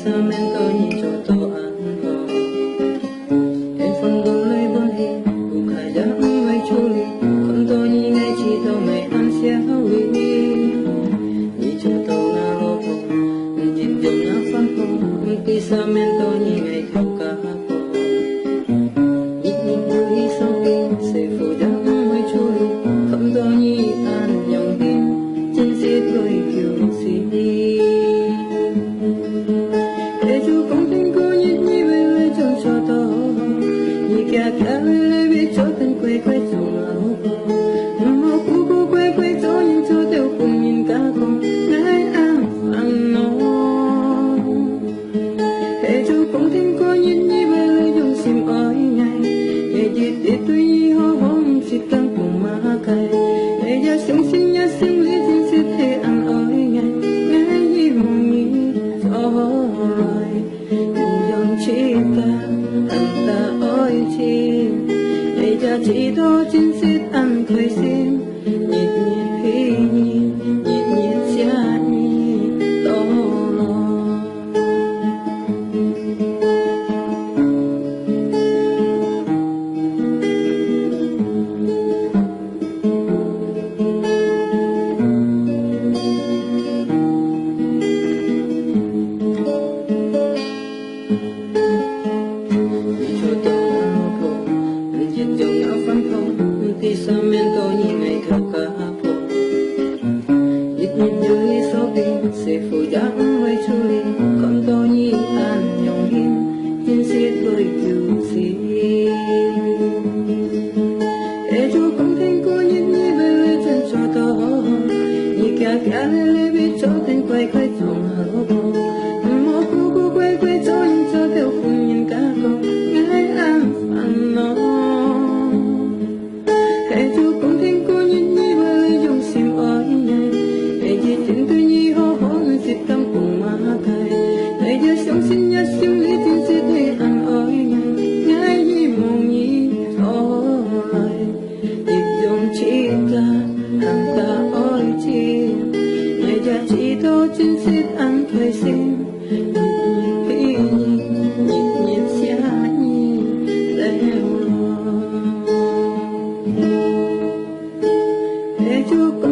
Sa men to ni cho to an ho em phong đông lấy bon hi u khai da mai chuli con to ni ngay chi to mai an sia wi ni cho to na lo po jin jom na fan po ti sa men to ni ngay theo ka po ni ni ni so ki se fu da mai chuli con to ni an yong din jin se tôi kêu si Hãy subscribe cho kênh Ghiền Mì Gõ để không bỏ chỉ đó chính xác ăn khởi xem nhịp nhịp khi nhịp nhịp xa nhịp to lo Ti sa men to ni ngày theo cả po ít nhịp dưới số pin se phụ dáng với chuli con to ni an nhong hin tin xiết đôi kiều si e chú không thành cô nhịp nhịp về chân cho to nhị cả lê biết cho thành quay quay trong hà lô po mô cô quay quay cho nhìn cho theo cùng nhìn cả cô ngái an phàn nó chú cũng thiên cô nhìn như với dùng sim ở nhà để chỉ tình tôi như hò hò người xịt tâm cùng mà cay để giờ sống xin nhớ xin lý tin sẽ thấy ăn ở nhà ngay như mong nhí thôi nhịp dòng chỉ ta hàng ta ôi chi ngày giờ chỉ tôi chính sẽ ăn thời xin nhịp xa nhịp leo lo Hãy subscribe